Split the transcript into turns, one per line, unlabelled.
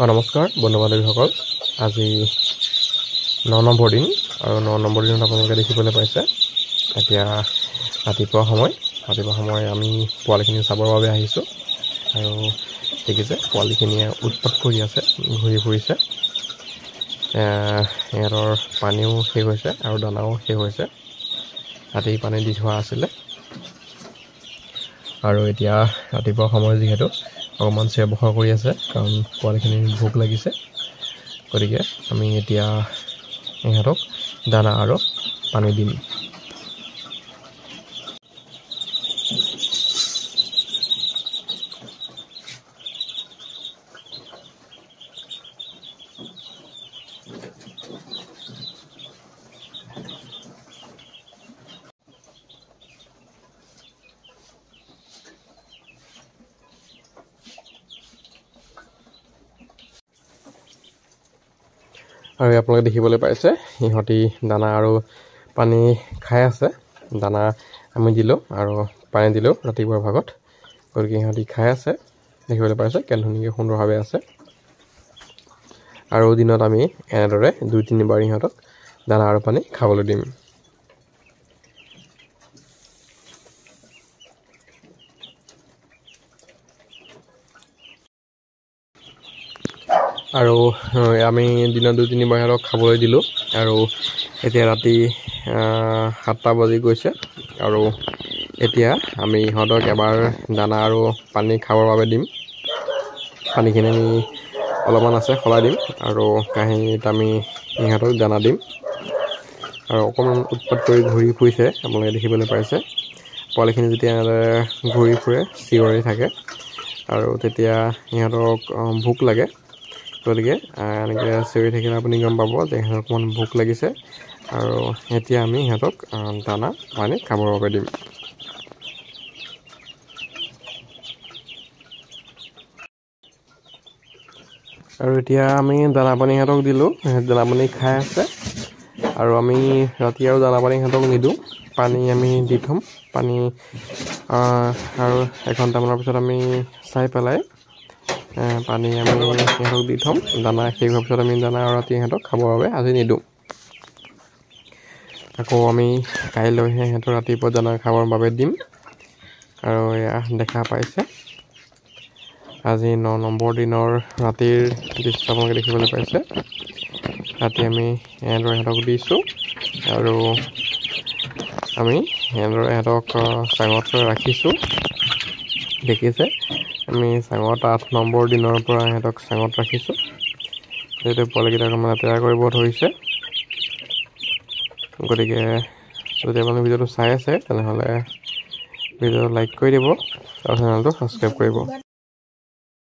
নমস্কাৰ বন্ধু বান্ধৱীসকল, আজি 9 নম্বৰ দিন আৰু 9 নম্বৰ দিনত আপোনালোকে দেখিবলৈ পাইছে এতিয়া ৰাতিপুৱা সময় আমি পোৱালিখিনি চাবৰ বাবে আহিছোঁ আৰু দেখিছে পোৱালিখিনিয়ে উৎপাত কৰি আছে, ঘূৰি ফুৰিছে। ইহঁতৰ পানীও শেষ হৈছে আৰু দানাও শেষ হৈছে। ৰাতি পানী দি থোৱা আছিলে আৰু এতিয়া ৰাতিপুৱা সময় যিহেতু অকণমান চিঞৰ-বাখৰ কৰি আছে কাৰণ পোৱালিখিনিৰ ভোক লাগিছে। গতিকে আমি এতিয়া ইহঁতক দানা আৰু পানী দিম। আৰু আপোনালোকে দেখিবলৈ পাইছে ইহঁতি দানা আৰু পানী খাই আছে। দানা আমি দিলোঁ আৰু পানী দিলোঁ ৰাতিপুৱাৰ ভাগত। গতিকে ইহঁতি খাই আছে, দেখিবলৈ পাইছে কেনে ধুনীয়াকৈ সুন্দৰভাৱে আছে। আৰু দিনত আমি এনেদৰে 2-3 বাৰ ইহঁতক দানা আৰু পানী খাবলৈ দিম। আৰু আমি দিনত 2-3 বাৰ ইহঁতক খাবলৈ দিলোঁ আৰু এতিয়া ৰাতি 7টা বাজি গৈছে আৰু এতিয়া আমি ইহঁতক এবাৰ দানা আৰু পানী খাবৰ বাবে দিম। পানীখিনি আমি অলপমান আছে সলাই দিম আৰু কাঁহীত আমি ইহঁতক দানা দিম। আৰু অকণমান উৎপাত কৰি ঘূৰি ফুৰিছে, আপোনালোকে দেখিবলৈ পাইছে। পোৱালিখিনি যেতিয়া এনেদৰে ঘূৰি ফুৰে, চিঞৰি থাকে আৰু তেতিয়া ইহঁতক ভোক লাগে। গতিকে এনেকৈ চিঞৰি থাকিলে আপুনি গম পাব যে সিহঁতক অকণমান ভোক লাগিছে আৰু এতিয়া আমি সিহঁতক দানা পানী খাবৰ বাবে দিম। আৰু এতিয়া আমি দানা পানী সিহঁতক দিলোঁ, দানা পানী খাই আছে আৰু আমি ৰাতি আৰু দানা পানী সিহঁতক নিদিওঁ, পানী আমি দি থ'ম। পানী আৰু 1 ঘণ্টামানৰ পিছত আমি চাই পেলাই পানী আমি সিহঁতক দি থ'ম। দানা শেষ হোৱাৰ পিছত আমি দানা আৰু ৰাতি সিহঁতক খাবৰ বাবে আজি নিদিওঁ। আকৌ আমি কাইলৈহে সিহঁতক ৰাতিপুৱা দানা খাবৰ বাবে দিম। আৰু এয়া দেখা পাইছে আজি 9 নম্বৰ দিনৰ ৰাতিৰ দৃশ্য আপোনালোকে দেখিবলৈ পাইছে। ৰাতি আমি এনেদৰে সিহঁতক দিছোঁ আৰু আমি এনেদৰে সিহঁতক চাঙত ৰাখিছোঁ। দেখিছে আমি চাঙত 8 নম্বৰ দিনৰ পৰা সিহঁতক চাঙত ৰাখিছোঁ। যিহেতু পোৱালিকেইটা অকণমান লেতেৰা কৰিব ধৰিছে। গতিকে যদি আপোনালোকে ভিডিঅ'টো চাই আছে তেনেহ'লে ভিডিঅ'টো লাইক কৰি দিব আৰু চেনেলটো ছাবস্ক্ৰাইব কৰিব।